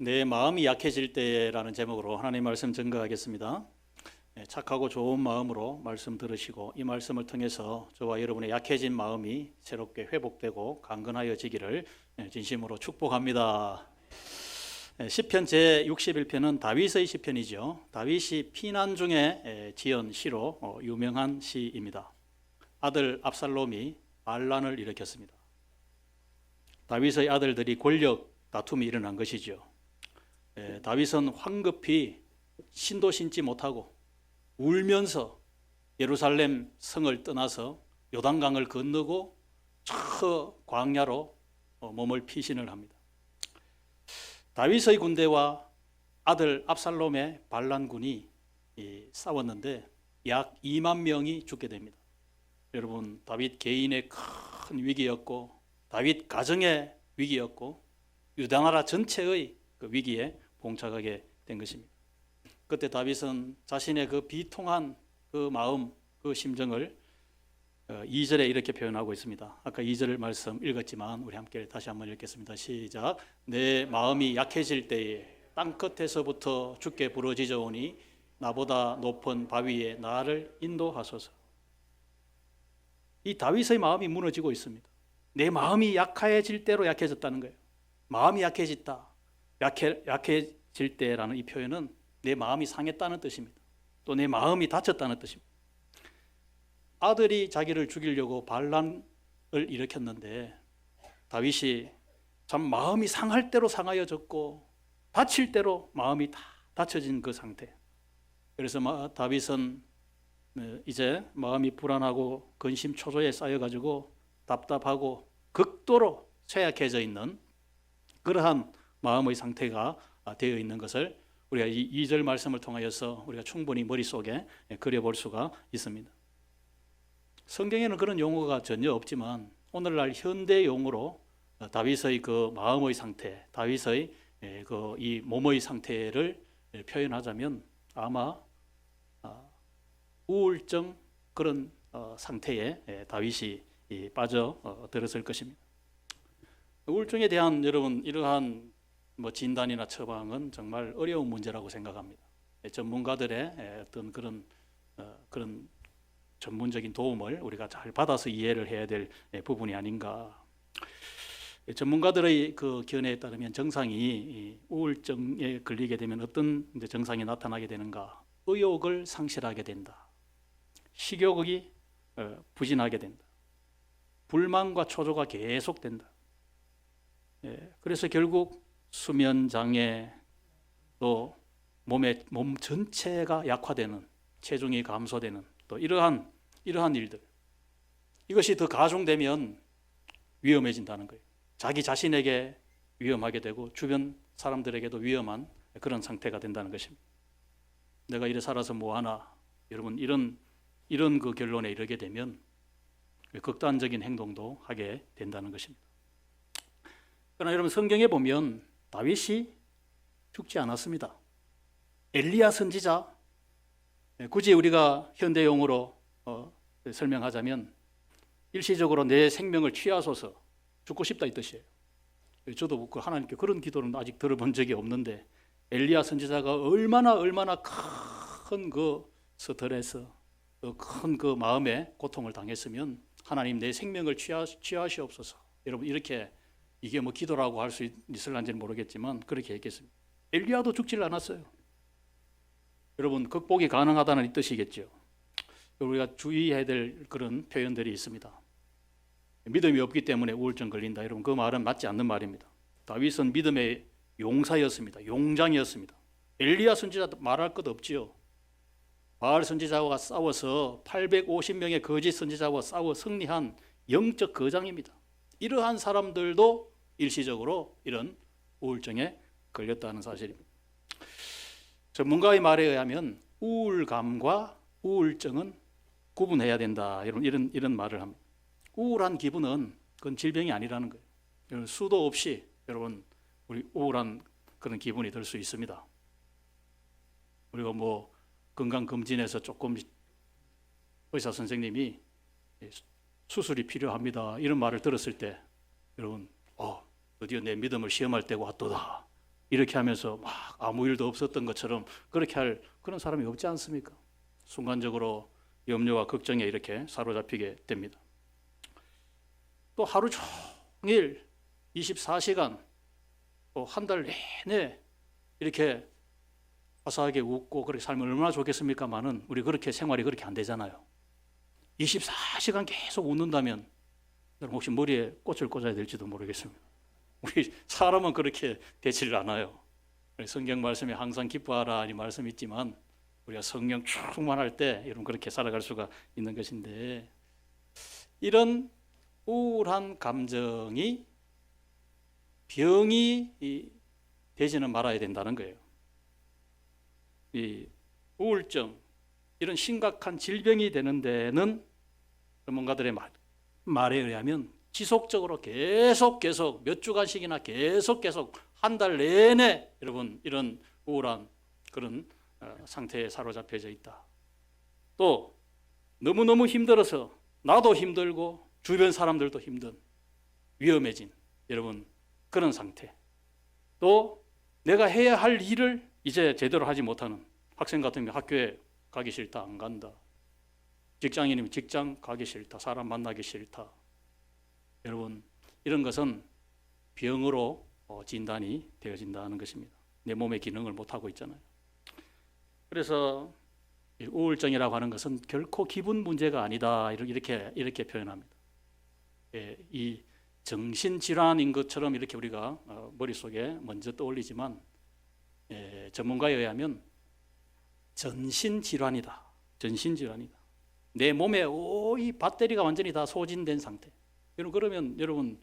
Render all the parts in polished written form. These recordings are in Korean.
내 마음이 약해질 때라는 제목으로 하나님 말씀 증거하겠습니다. 착하고 좋은 마음으로 말씀 들으시고 이 말씀을 통해서 저와 여러분의 약해진 마음이 새롭게 회복되고 강건하여지기를 진심으로 축복합니다. 시편 제61편은 다윗의 시편이죠. 다윗이 피난 중에 지은 시로 유명한 시입니다. 아들 압살롬이 반란을 일으켰습니다. 다윗의 아들들이 권력 다툼이 일어난 것이죠. 다윗은 황급히 신도 신지 못하고 울면서 예루살렘 성을 떠나서 요단강을 건너고 저 광야로 몸을 피신을 합니다. 다윗의 군대와 아들 압살롬의 반란군이 싸웠는데 약 2만 명이 죽게 됩니다. 여러분, 다윗 개인의 큰 위기였고 다윗 가정의 위기였고 유다 나라 전체의 그 위기에 봉착하게 된 것입니다. 그때 다윗은 자신의 그 비통한 그 마음, 그 심정을 2절에 이렇게 표현하고 있습니다. 아까 2절 말씀 읽었지만 우리 함께 다시 한번 읽겠습니다. 시작. 내 마음이 약해질 때에 땅끝에서부터 주께 부르짖어오니 나보다 높은 바위에 나를 인도하소서. 이 다윗의 마음이 무너지고 있습니다. 내 마음이 약해질 대로 약해졌다는 거예요. 마음이 약해졌다. 약해질 때라는 이 표현은 내 마음이 상했다는 뜻입니다. 또 내 마음이 다쳤다는 뜻입니다. 아들이 자기를 죽이려고 반란을 일으켰는데 다윗이 참 마음이 상할 대로 상하여졌고 다칠 대로 마음이 다 다쳐진 그 상태. 그래서 다윗은 이제 마음이 불안하고 근심초조에 쌓여가지고 답답하고 극도로 쇠약해져 있는 그러한 마음의 상태가 되어 있는 것을 우리가 이 2절 말씀을 통하여서 우리가 충분히 머릿속에 그려볼 수가 있습니다. 성경에는 그런 용어가 전혀 없지만 오늘날 현대 용어로 다윗의 그 마음의 상태, 다윗의 그 이 몸의 상태를 표현하자면 아마 우울증 그런 상태에 다윗이 빠져들었을 것입니다. 우울증에 대한 여러분 이러한 진단이나 처방은 정말 어려운 문제라고 생각합니다. 전문가들의 어떤 그런 전문적인 도움을 우리가 잘 받아서 이해를 해야 될 부분이 아닌가. 전문가들의 그 견해에 따르면 정상이 우울증에 걸리게 되면 어떤 정상이 나타나게 되는가? 의욕을 상실하게 된다. 식욕이 부진하게 된다. 불만과 초조가 계속된다. 그래서 결국 수면 장애, 또 몸 전체가 약화되는, 체중이 감소되는 또 이러한 일들, 이것이 더 가중되면 위험해진다는 거예요. 자기 자신에게 위험하게 되고 주변 사람들에게도 위험한 그런 상태가 된다는 것입니다. 내가 이래 살아서 뭐하나, 여러분 이런 그 결론에 이르게 되면 극단적인 행동도 하게 된다는 것입니다. 그러나 여러분 성경에 보면 다윗이 죽지 않았습니다. 엘리야 선지자, 굳이 우리가 현대 용어로 설명하자면 일시적으로 내 생명을 취하소서, 죽고 싶다 이 뜻이에요. 저도 하나님께 그런 기도는 아직 들어본 적이 없는데 엘리야 선지자가 얼마나 큰 그 스트레스, 큰 그 마음의 고통을 당했으면 하나님 내 생명을 취하시옵소서. 여러분 이렇게 이게 기도라고 할 수 있을런지는 모르겠지만 그렇게 했겠습니다. 엘리야도 죽질 않았어요. 여러분 극복이 가능하다는 이 뜻이겠죠. 우리가 주의해야 될 그런 표현들이 있습니다. 믿음이 없기 때문에 우울증 걸린다. 여러분 그 말은 맞지 않는 말입니다. 다윗은 믿음의 용사였습니다. 용장이었습니다. 엘리야 선지자 말할 것 없지요. 바알 선지자와 싸워서 850명의 거짓 선지자와 싸워 승리한 영적 거장입니다. 이러한 사람들도 일시적으로 이런 우울증에 걸렸다는 사실입니다. 전문가의 말에 의하면 우울감과 우울증은 구분해야 된다. 이런 말을 합니다. 우울한 기분은 그건 질병이 아니라는 거예요. 수도 없이 여러분 우리 우울한 그런 기분이 들 수 있습니다. 우리가 건강검진에서 조금 의사 선생님이 수술이 필요합니다. 이런 말을 들었을 때 여러분 드디어 내 믿음을 시험할 때가 왔도다. 이렇게 하면서 막 아무 일도 없었던 것처럼 그렇게 할 그런 사람이 없지 않습니까? 순간적으로 염려와 걱정에 이렇게 사로잡히게 됩니다. 또 하루 종일 24시간 또 한 달 내내 이렇게 화사하게 웃고 그렇게 살면 얼마나 좋겠습니까만은 우리 그렇게 생활이 그렇게 안 되잖아요. 24시간 계속 웃는다면 여러분 혹시 머리에 꽃을 꽂아야 될지도 모르겠습니다. 우리 사람은 그렇게 되지를 않아요. 성경 말씀에 항상 기뻐하라 이 말씀이 있지만 우리가 성령 충만할 때 여러분 그렇게 살아갈 수가 있는 것인데, 이런 우울한 감정이 병이 되지는 말아야 된다는 거예요. 이 우울증, 이런 심각한 질병이 되는 데는 전문가들의 말에 의하면 지속적으로 계속 몇 주간씩이나 계속 한 달 내내 여러분 이런 우울한 그런 상태에 사로잡혀져 있다. 또 너무너무 힘들어서 나도 힘들고 주변 사람들도 힘든 위험해진 여러분 그런 상태. 또 내가 해야 할 일을 이제 제대로 하지 못하는 학생 같은 경우 학교에 가기 싫다, 안 간다. 직장인이면 직장 가기 싫다, 사람 만나기 싫다. 여러분 이런 것은 병으로 진단이 되어진다는 것입니다. 내 몸의 기능을 못하고 있잖아요. 그래서 우울증이라고 하는 것은 결코 기분 문제가 아니다 이렇게 표현합니다. 이 정신질환인 것처럼 이렇게 우리가 머릿속에 먼저 떠올리지만 전문가에 의하면 전신질환이다. 전신질환이다. 내 몸에 이 배터리가 완전히 다 소진된 상태. 그러면 여러분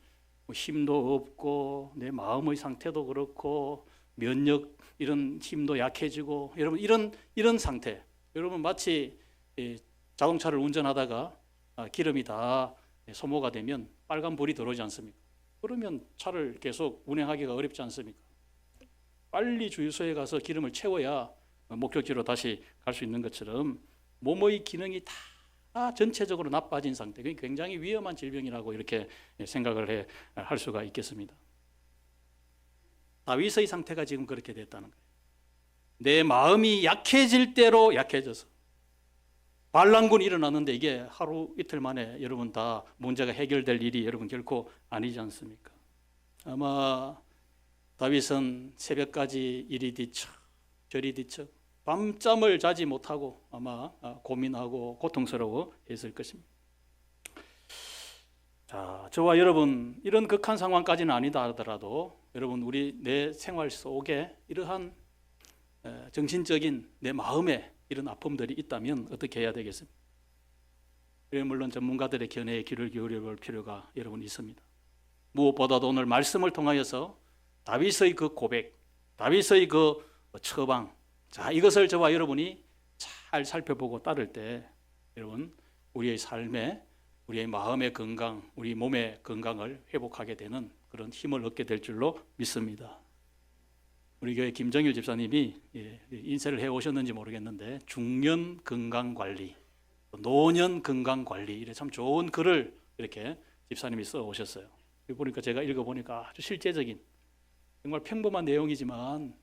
힘도 없고 내 마음의 상태도 그렇고 면역 이런 힘도 약해지고 여러분 이런 상태. 여러분 마치 자동차를 운전하다가 기름이 다 소모가 되면 빨간 불이 들어오지 않습니까? 그러면 차를 계속 운행하기가 어렵지 않습니까? 빨리 주유소에 가서 기름을 채워야 목적지로 다시 갈 수 있는 것처럼 몸의 기능이 다 전체적으로 나빠진 상태, 굉장히 위험한 질병이라고 이렇게 생각을 할 수가 있겠습니다. 다윗의 상태가 지금 그렇게 됐다는 거예요. 내 마음이 약해질 대로 약해져서 반란군이 일어났는데 이게 하루 이틀 만에 여러분 다 문제가 해결될 일이 여러분 결코 아니지 않습니까? 아마 다윗은 새벽까지 이리 뒤척 저리 뒤척 밤잠을 자지 못하고 아마 고민하고 고통스러워 했을 것입니다. 자, 저와 여러분 이런 극한 상황까지는 아니다 하더라도 여러분 우리 내 생활 속에 이러한 정신적인 내 마음에 이런 아픔들이 있다면 어떻게 해야 되겠습니까? 물론 전문가들의 견해에 귀를 기울여 볼 필요가 여러분 있습니다. 무엇보다도 오늘 말씀을 통하여서 다윗의 그 고백, 다윗의 그 처방, 자 이것을 저와 여러분이 잘 살펴보고 따를 때 여러분 우리의 삶에 우리의 마음의 건강, 우리 몸의 건강을 회복하게 되는 그런 힘을 얻게 될 줄로 믿습니다. 우리 교회 김정일 집사님이 인쇄를 해오셨는지 모르겠는데 중년 건강관리, 노년 건강관리 이래 참 좋은 글을 이렇게 집사님이 써오셨어요. 보니까 제가 읽어보니까 아주 실제적인 정말 평범한 내용이지만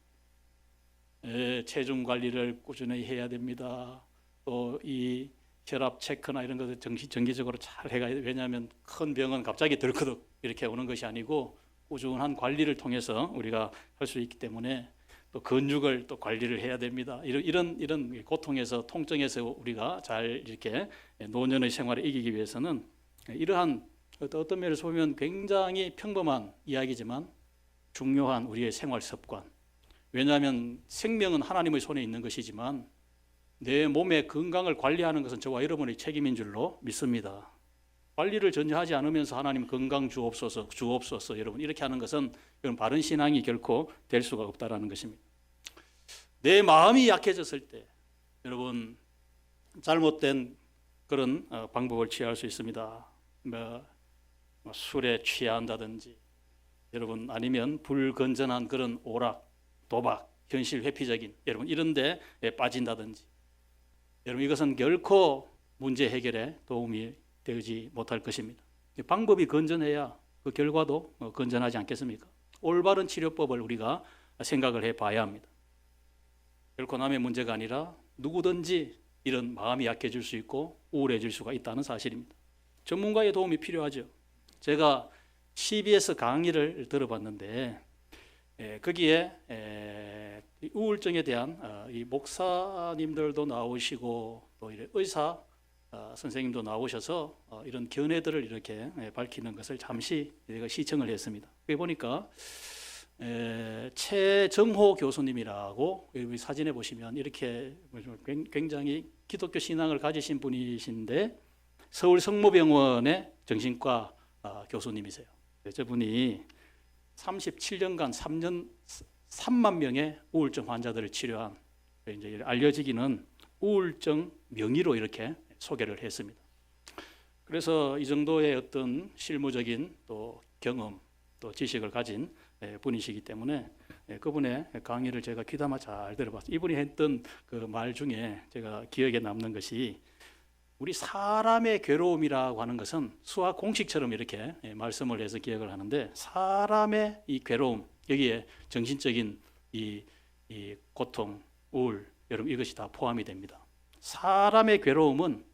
체중 관리를 꾸준히 해야 됩니다. 또 이 혈압 체크나 이런 것을 정기적으로 잘 해가, 왜냐하면 큰 병은 갑자기 덜커덕 이렇게 오는 것이 아니고 꾸준한 관리를 통해서 우리가 할 수 있기 때문에 또 근육을 또 관리를 해야 됩니다. 이런 고통에서 통증에서 우리가 잘 이렇게 노년의 생활을 이기기 위해서는 이러한 어떤 면에서 보면 굉장히 평범한 이야기지만 중요한 우리의 생활 습관. 왜냐하면 생명은 하나님의 손에 있는 것이지만 내 몸의 건강을 관리하는 것은 저와 여러분의 책임인 줄로 믿습니다. 관리를 전혀 하지 않으면서 하나님 건강 주옵소서 여러분 이렇게 하는 것은 여러분 바른 신앙이 결코 될 수가 없다라는 것입니다. 내 마음이 약해졌을 때 여러분 잘못된 그런 방법을 취할 수 있습니다. 술에 취한다든지 여러분 아니면 불건전한 그런 오락, 도박, 현실 회피적인 여러분 이런 데 빠진다든지 여러분 이것은 결코 문제 해결에 도움이 되지 못할 것입니다. 방법이 건전해야 그 결과도 건전하지 않겠습니까? 올바른 치료법을 우리가 생각을 해봐야 합니다. 결코 남의 문제가 아니라 누구든지 이런 마음이 약해질 수 있고 우울해질 수가 있다는 사실입니다. 전문가의 도움이 필요하죠. 제가 CBS 강의를 들어봤는데 거기에 우울증에 대한 이 목사님들도 나오시고 또 의사 선생님도 나오셔서 이런 견해들을 이렇게 밝히는 것을 잠시 제가 시청을 했습니다. 거기 보니까 최정호 교수님이라고 여기 사진에 보시면 이렇게 굉장히 기독교 신앙을 가지신 분이신데 서울 성모병원의 정신과 교수님이세요. 저분이 37년간 3만 명의 우울증 환자들을 치료한 이제 알려지기는 우울증 명의로 이렇게 소개를 했습니다. 그래서 이 정도의 어떤 실무적인 또 경험 또 지식을 가진 분이시기 때문에 그분의 강의를 제가 귀담아 잘 들어봤어요. 이분이 했던 그 말 중에 제가 기억에 남는 것이 우리 사람의 괴로움이라고 하는 것은 수학 공식처럼 이렇게 말씀을 해서 기억을 하는데 사람의 이 괴로움 여기에 정신적인 이 고통, 우울 여러분 이것이 다 포함이 됩니다. 사람의 괴로움은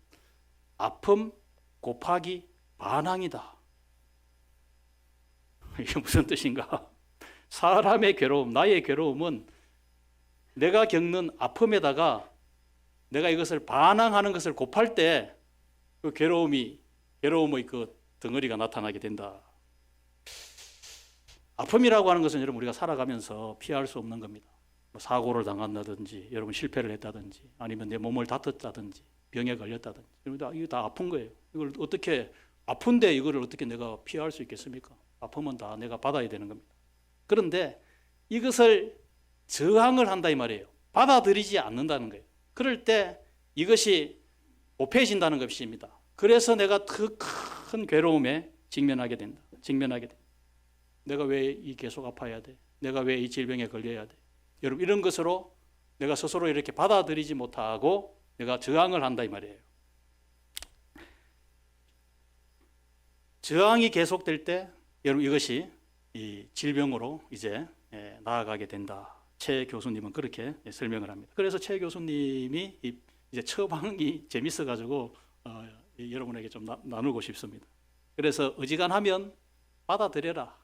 아픔 곱하기 반항이다. 이게 무슨 뜻인가? 사람의 괴로움, 나의 괴로움은 내가 겪는 아픔에다가 내가 이것을 반항하는 것을 곱할 때 그 괴로움의 그 덩어리가 나타나게 된다. 아픔이라고 하는 것은 여러분 우리가 살아가면서 피할 수 없는 겁니다. 사고를 당한다든지 여러분 실패를 했다든지 아니면 내 몸을 다쳤다든지 병에 걸렸다든지 이거 다 아픈 거예요. 이걸 어떻게 아픈데 이거를 어떻게 내가 피할 수 있겠습니까? 아픔은 다 내가 받아야 되는 겁니다. 그런데 이것을 저항을 한다 이 말이에요. 받아들이지 않는다는 거예요. 그럴 때 이것이 곱해진다는 것입니다. 그래서 내가 더 큰 괴로움에 직면하게 된다. 내가 왜 계속 아파야 돼? 내가 왜 이 질병에 걸려야 돼? 여러분 이런 것으로 내가 스스로 이렇게 받아들이지 못하고 내가 저항을 한다 이 말이에요. 저항이 계속될 때 여러분 이것이 이 질병으로 이제 나아가게 된다. 최 교수님은 그렇게 설명을 합니다. 그래서 최 교수님이 이제 처방이 재밌어가지고 여러분에게 좀 나누고 싶습니다. 그래서 어지간하면 받아들여라.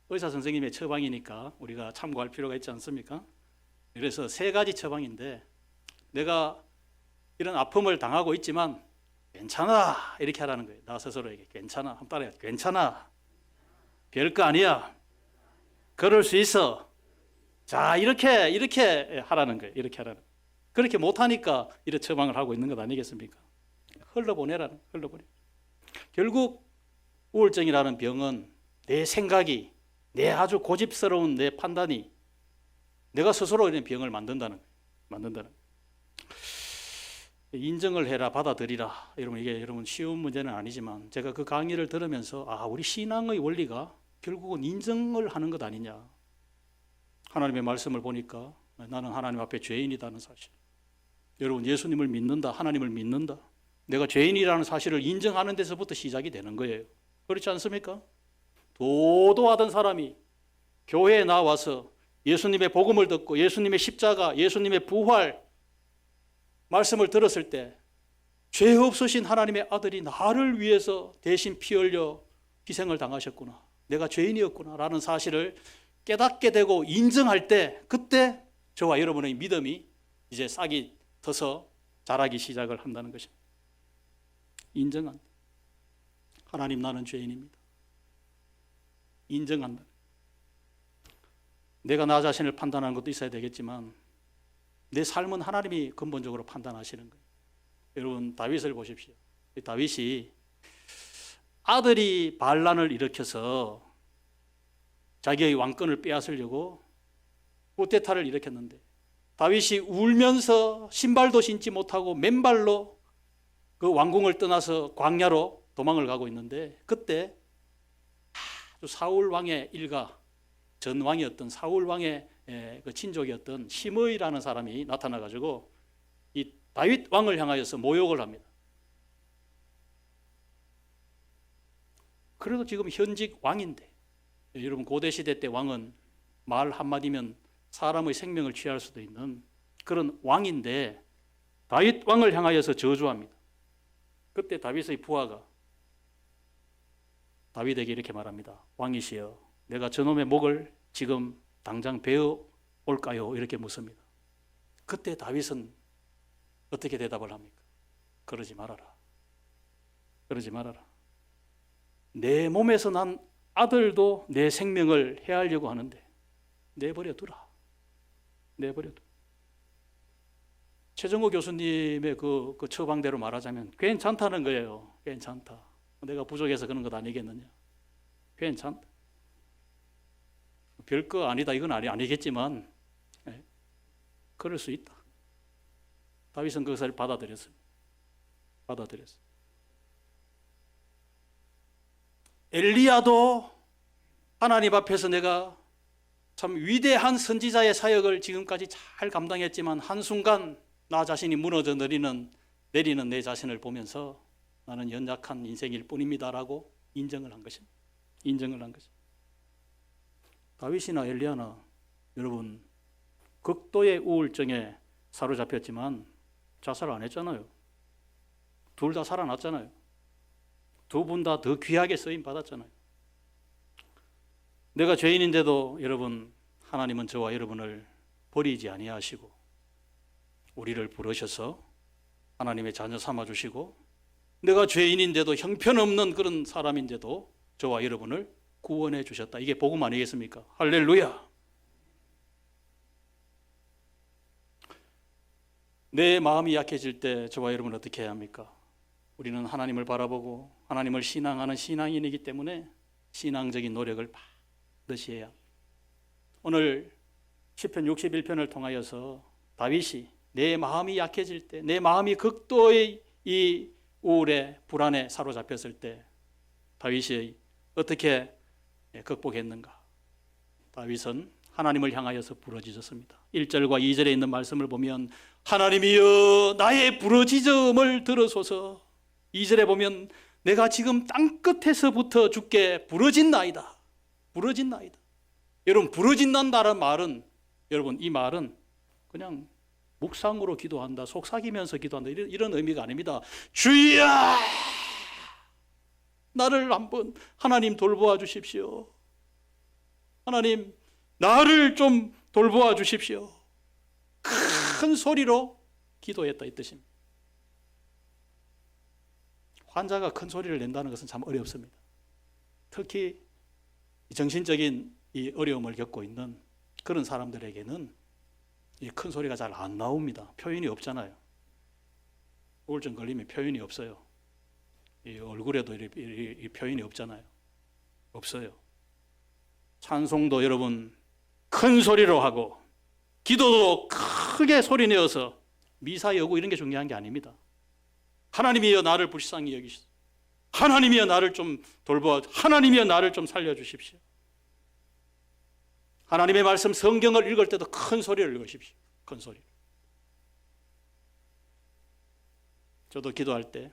의사 선생님의 처방이니까 우리가 참고할 필요가 있지 않습니까? 그래서 3가지 처방인데 내가 이런 아픔을 당하고 있지만 괜찮아 이렇게 하라는 거예요. 나 스스로에게 괜찮아. 한번 따라해. 괜찮아. 별거 아니야. 그럴 수 있어. 자 이렇게 하라는 거예요. 이렇게 하라는 거예요. 그렇게 못하니까 이런 처방을 하고 있는 것 아니겠습니까? 흘러보내라는 흘러보내. 결국 우울증이라는 병은 내 생각이 내 아주 고집스러운 내 판단이 내가 스스로 이런 병을 만든다는 거예요. 인정을 해라, 받아들이라. 여러분 이게 여러분 쉬운 문제는 아니지만 제가 그 강의를 들으면서 우리 신앙의 원리가 결국은 인정을 하는 것 아니냐. 하나님의 말씀을 보니까 나는 하나님 앞에 죄인이라는 사실. 여러분 예수님을 믿는다, 하나님을 믿는다. 내가 죄인이라는 사실을 인정하는 데서부터 시작이 되는 거예요. 그렇지 않습니까? 도도하던 사람이 교회에 나와서 예수님의 복음을 듣고 예수님의 십자가, 예수님의 부활 말씀을 들었을 때 죄 없으신 하나님의 아들이 나를 위해서 대신 피 흘려 희생을 당하셨구나. 내가 죄인이었구나 라는 사실을 깨닫게 되고 인정할 때 그때 저와 여러분의 믿음이 이제 싹이 터서 자라기 시작을 한다는 것입니다. 인정한다. 하나님 나는 죄인입니다. 인정한다. 내가 나 자신을 판단하는 것도 있어야 되겠지만 내 삶은 하나님이 근본적으로 판단하시는 거예요. 여러분 다윗을 보십시오. 다윗이 아들이 반란을 일으켜서 자기의 왕권을 빼앗으려고 쿠데타를 일으켰는데 다윗이 울면서 신발도 신지 못하고 맨발로 그 왕궁을 떠나서 광야로 도망을 가고 있는데 그때 사울 왕의 일가 전 왕이었던 사울 왕의 그 친족이었던 시므이라는 사람이 나타나가지고 이 다윗 왕을 향하여서 모욕을 합니다. 그래도 지금 현직 왕인데 여러분 고대 시대 때 왕은 말 한마디면 사람의 생명을 취할 수도 있는 그런 왕인데 다윗 왕을 향하여서 저주합니다. 그때 다윗의 부하가 다윗에게 이렇게 말합니다. 왕이시여, 내가 저놈의 목을 지금 당장 베어 올까요? 이렇게 묻습니다. 그때 다윗은 어떻게 대답을 합니까? 그러지 말아라. 그러지 말아라. 내 몸에서 난 아들도 내 생명을 해하려고 하는데 내버려 두라. 내버려 두라. 최정호 교수님의 그 처방대로 말하자면 괜찮다는 거예요. 괜찮다. 내가 부족해서 그런 것 아니겠느냐. 괜찮다. 별거 아니다 이건 아니겠지만 그럴 수 있다. 다윗은 그것을 받아들였습니다. 받아들였어요. 엘리야도 하나님 앞에서 내가 참 위대한 선지자의 사역을 지금까지 잘 감당했지만 한순간 나 자신이 무너져 내리는 내 자신을 보면서 나는 연약한 인생일 뿐입니다라고 인정을 한 것입니다. 인정을 한 것입니다. 다윗이나 엘리야나 여러분 극도의 우울증에 사로잡혔지만 자살 안 했잖아요. 둘 다 살아났잖아요. 두 분 다 더 귀하게 쓰임 받았잖아요. 내가 죄인인데도 여러분 하나님은 저와 여러분을 버리지 아니하시고 우리를 부르셔서 하나님의 자녀 삼아 주시고 내가 죄인인데도 형편없는 그런 사람인데도 저와 여러분을 구원해 주셨다. 이게 복음 아니겠습니까? 할렐루야. 내 마음이 약해질 때 저와 여러분은 어떻게 해야 합니까? 우리는 하나님을 바라보고 하나님을 신앙하는 신앙인이기 때문에 신앙적인 노력을 반드시 해야 합니다. 오늘 시편 61편을 통하여서 다윗이 내 마음이 약해질 때, 내 마음이 극도의 이 우울에 불안에 사로잡혔을 때 다윗이 어떻게 극복했는가? 다윗은 하나님을 향하여서 부르짖었습니다. 1절과 2절에 있는 말씀을 보면 하나님이여 나의 부르짖음을 들으소서. 2절에 보면 내가 지금 땅끝에서부터 주께 부르짖나이다. 부르짖나이다. 여러분 부르짖는다는 말은 여러분 이 말은 그냥 묵상으로 기도한다, 속삭이면서 기도한다 이런 의미가 아닙니다. 주여 나를 한번 하나님 돌보아 주십시오. 하나님 나를 좀 돌보아 주십시오. 큰 소리로 기도했다 이 뜻입니다. 환자가 큰 소리를 낸다는 것은 참 어렵습니다. 특히 정신적인 이 어려움을 겪고 있는 그런 사람들에게는 이 큰 소리가 잘 안 나옵니다. 표현이 없잖아요. 우울증 걸리면 표현이 없어요. 이 얼굴에도 이 표현이 없잖아요. 없어요. 찬송도 여러분 큰 소리로 하고 기도도 크게 소리 내어서 미사 여구 이런 게 중요한 게 아닙니다. 하나님이여 나를 불쌍히 여기시오. 하나님이여 나를 좀 돌보아, 하나님이여 나를 좀 살려주십시오. 하나님의 말씀 성경을 읽을 때도 큰 소리를 읽으십시오. 큰 소리. 저도 기도할 때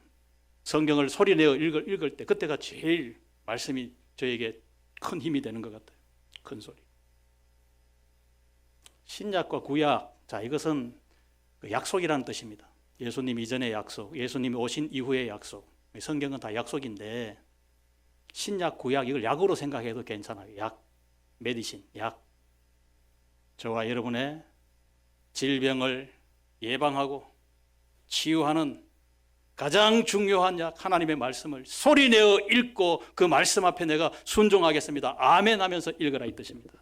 성경을 소리 내어 읽을 때 그때가 제일 말씀이 저에게 큰 힘이 되는 것 같아요. 큰 소리. 신약과 구약, 자 이것은 약속이라는 뜻입니다. 예수님 이전의 약속, 예수님이 오신 이후의 약속. 성경은 다 약속인데 신약, 구약 이걸 약으로 생각해도 괜찮아요. 약, 메디신, 약. 저와 여러분의 질병을 예방하고 치유하는 가장 중요한 약 하나님의 말씀을 소리내어 읽고 그 말씀 앞에 내가 순종하겠습니다. 아멘 하면서 읽으라 이 뜻입니다.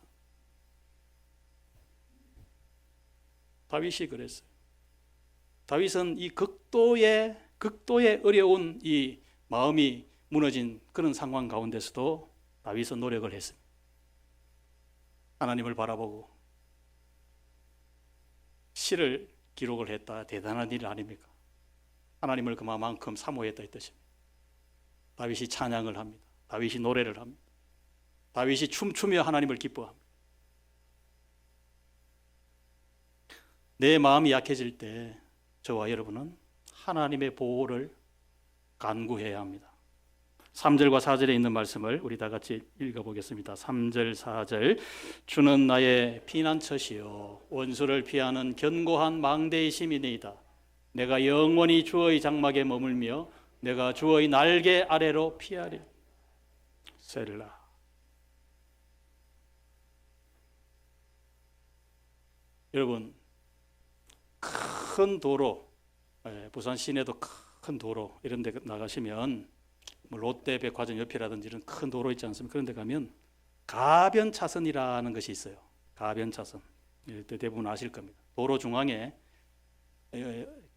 다윗이 그랬어요. 다윗은 이 극도의 어려운 이 마음이 무너진 그런 상황 가운데서도 다윗은 노력을 했습니다. 하나님을 바라보고 시를 기록을 했다. 대단한 일 아닙니까? 하나님을 그만큼 사모했다 이 뜻입니다. 다윗이 찬양을 합니다. 다윗이 노래를 합니다. 다윗이 춤추며 하나님을 기뻐합니다. 내 마음이 약해질 때 저와 여러분은 하나님의 보호를 간구해야 합니다. 3절과 4절에 있는 말씀을 우리 다 같이 읽어보겠습니다. 3절 4절. 주는 나의 피난처시요 원수를 피하는 견고한 망대의 힘이니이다. 내가 영원히 주의 장막에 머물며 내가 주의 날개 아래로 피하리. 셀라. 여러분, 큰 도로, 부산 시내도 큰 도로 이런 데 나가시면 뭐 롯데 백화점 옆이라든지 이런 큰 도로 있지 않습니까? 그런 데 가면 가변 차선이라는 것이 있어요. 가변 차선. 대부분 아실 겁니다. 도로 중앙에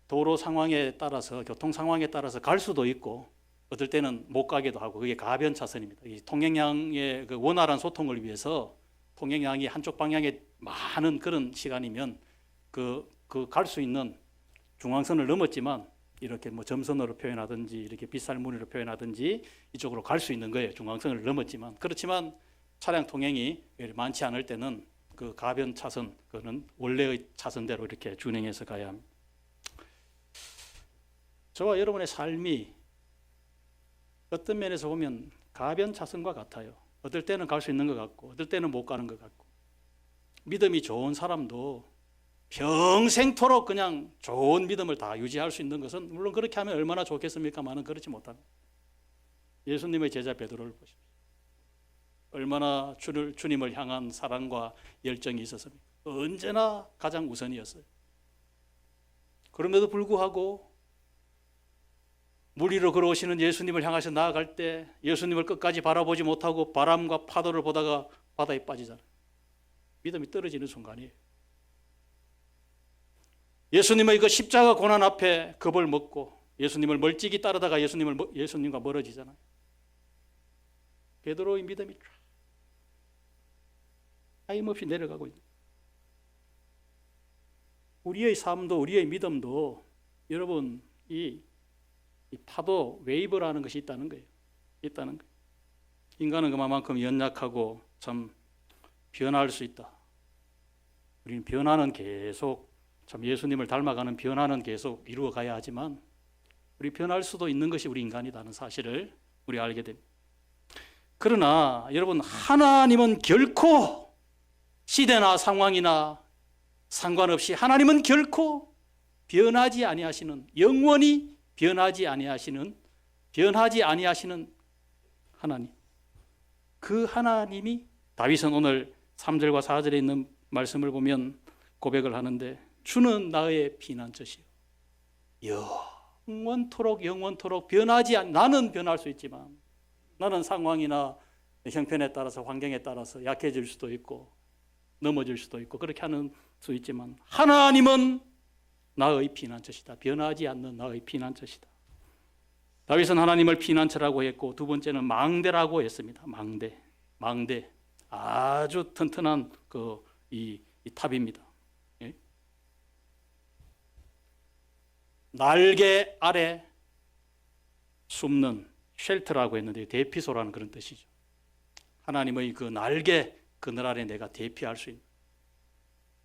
도로 상황에 따라서, 교통 상황에 따라서 갈 수도 있고 어떨 때는 못 가기도 하고, 그게 가변 차선입니다. 이 통행량의 그 원활한 소통을 위해서 통행량이 한쪽 방향에 많은 그런 시간이면 그 갈 수 있는 중앙선을 넘었지만 이렇게 뭐 점선으로 표현하든지 이렇게 빗살무늬로 표현하든지 이쪽으로 갈 수 있는 거예요. 중앙선을 넘었지만. 그렇지만 차량 통행이 많지 않을 때는 그 가변 차선, 그거는 원래의 차선대로 이렇게 준행해서 가야 합니다. 저와 여러분의 삶이 어떤 면에서 보면 가변 차선과 같아요. 어떨 때는 갈 수 있는 것 같고 어떨 때는 못 가는 것 같고. 믿음이 좋은 사람도 평생토록 그냥 좋은 믿음을 다 유지할 수 있는 것은, 물론 그렇게 하면 얼마나 좋겠습니까만은 그렇지 못합니다. 예수님의 제자 베드로를 보십시오. 얼마나 주님을 향한 사랑과 열정이 있었습니까? 언제나 가장 우선이었어요. 그럼에도 불구하고 물 위로 걸어오시는 예수님을 향해서 나아갈 때 예수님을 끝까지 바라보지 못하고 바람과 파도를 보다가 바다에 빠지잖아요. 믿음이 떨어지는 순간이에요. 예수님의 그 십자가 고난 앞에 겁을 먹고 예수님을 멀찍이 따르다가 예수님과 멀어지잖아요. 베드로의 믿음이 하임없이 내려가고 있는. 우리의 삶도 우리의 믿음도 여러분 이 파도 웨이브라는 것이 있다는 거예요. 있다는 거예요. 인간은 그만큼 연약하고 참 변할 수 있다. 우리는 변화는 계속, 참 예수님을 닮아가는 변화는 계속 이루어가야 하지만 우리 변할 수도 있는 것이 우리 인간이라는 사실을 우리 알게 됩니다. 그러나 여러분, 하나님은 결코 시대나 상황이나 상관없이 하나님은 결코 변하지 아니하시는, 영원히 변하지 아니하시는 하나님. 그 하나님이, 다윗은 오늘 3절과 4절에 있는 말씀을 보면 고백을 하는데, 주는 나의 피난처시요 영원토록 나는 변할 수 있지만, 나는 상황이나 형편에 따라서, 환경에 따라서 약해질 수도 있고 넘어질 수도 있고 그렇게 하는 수 있지만, 하나님은 나의 피난처시다. 변하지 않는 나의 피난처시다. 다윗은 하나님을 피난처라고 했고, 두 번째는 망대라고 했습니다. 망대. 아주 튼튼한 이 탑입니다. 예? 날개 아래 숨는 쉘터라고 했는데 대피소라는 그런 뜻이죠. 하나님의 그 날개 그늘 아래 내가 대피할 수 있는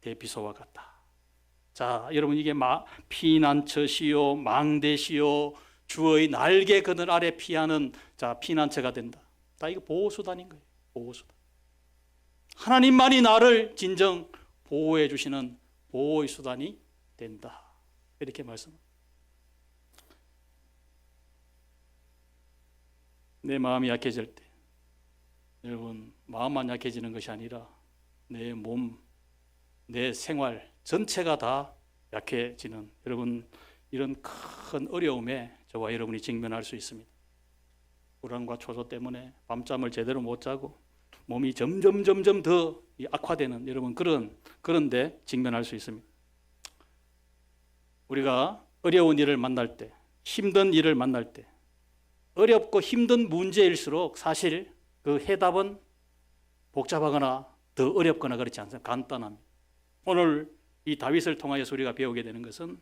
대피소와 같다. 자, 여러분, 이게 피난처시요 망대시요 주의 날개 그늘 아래 피하는 피난처가 된다. 다 이거 보호수단인 거예요. 보호수단. 하나님만이 나를 진정 보호해 주시는 보호의 수단이 된다. 이렇게 말씀합니다. 내 마음이 약해질 때, 여러분, 마음만 약해지는 것이 아니라 내 몸, 내 생활 전체가 다 약해지는, 여러분, 이런 큰 어려움에 저와 여러분이 직면할 수 있습니다. 불안과 초조 때문에 밤잠을 제대로 못 자고 몸이 점점 더 악화되는, 여러분, 그런데 직면할 수 있습니다. 우리가 어려운 일을 만날 때, 힘든 일을 만날 때, 어렵고 힘든 문제일수록 사실 그 해답은 복잡하거나 더 어렵거나 그렇지 않습니다. 간단합니다. 오늘 이 다윗을 통하여서 우리가 배우게 되는 것은,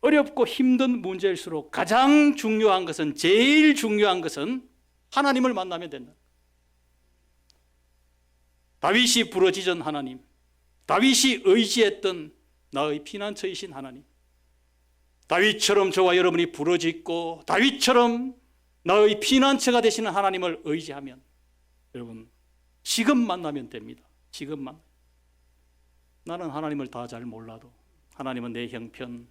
어렵고 힘든 문제일수록 가장 중요한 것은, 제일 중요한 것은 하나님을 만나면 된다. 다윗이 부르짖은 하나님, 다윗이 의지했던 나의 피난처이신 하나님, 다윗처럼 저와 여러분이 부르짖고 다윗처럼 나의 피난처가 되시는 하나님을 의지하면 여러분 지금 만나면 됩니다. 지금만. 나는 하나님을 다 잘 몰라도 하나님은 내 형편,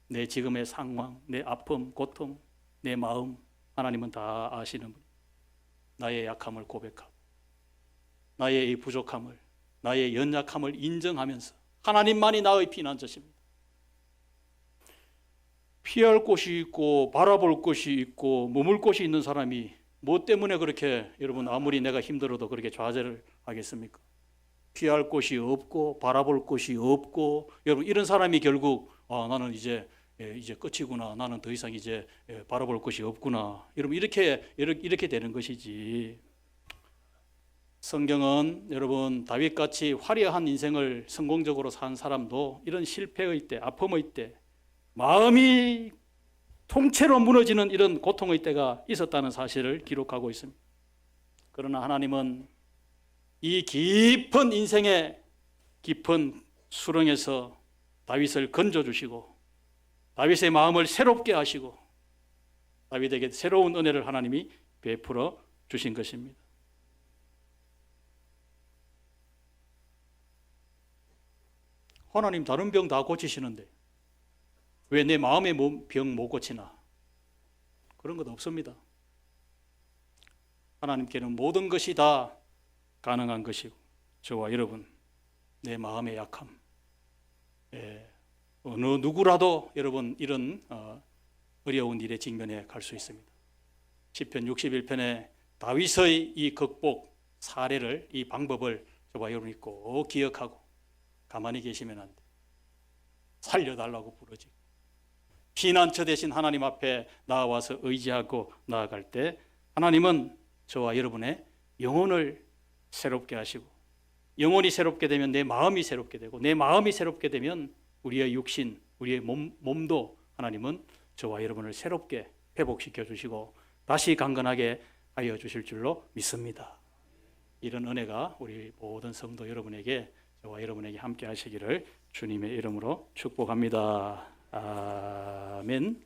내 지금의 상황, 내 아픔, 고통, 내 마음 하나님은 다 아시는 분. 나의 약함을 고백하고 나의 이 부족함을, 나의 연약함을 인정하면서 하나님만이 나의 피난처십니다. 피할 곳이 있고 바라볼 곳이 있고 머물 곳이 있는 사람이 뭐 때문에 그렇게 여러분 아무리 내가 힘들어도 그렇게 좌절을 하겠습니까? 피할 곳이 없고 바라볼 곳이 없고 여러분 이런 사람이 결국 나는 이제 끝이구나. 나는 더 이상 이제 바라볼 곳이 없구나. 여러분 이렇게 되는 것이지. 성경은 여러분 다윗같이 화려한 인생을 성공적으로 산 사람도 이런 실패의 때, 아픔의 때, 마음이 통째로 무너지는 이런 고통의 때가 있었다는 사실을 기록하고 있습니다. 그러나 하나님은 이 깊은 인생의 깊은 수렁에서 다윗을 건져주시고 다윗의 마음을 새롭게 하시고 다윗에게 새로운 은혜를 하나님이 베풀어 주신 것입니다. 하나님 다른 병 다 고치시는데 왜 내 마음의 병 못 고치나? 그런 것 없습니다. 하나님께는 모든 것이 다 가능한 것이고 저와 여러분 내 마음의 약함 어느 누구라도 여러분 이런 어려운 일에 직면해 갈 수 있습니다. 시편 61편에 다윗의 이 극복 사례를 이 방법을 저와 여러분이 꼭 기억하고 가만히 계시면 안 돼. 살려달라고 부르지. 피난처 되신 하나님 앞에 나와서 의지하고 나아갈 때 하나님은 저와 여러분의 영혼을 새롭게 하시고 영혼이 새롭게 되면 내 마음이 새롭게 되고 내 마음이 새롭게 되면 우리의 육신, 우리의 몸도 하나님은 저와 여러분을 새롭게 회복시켜 주시고 다시 강건하게 하여 주실 줄로 믿습니다. 이런 은혜가 우리 모든 성도 여러분에게 저와 여러분에게 함께 하시기를 주님의 이름으로 축복합니다. 아멘.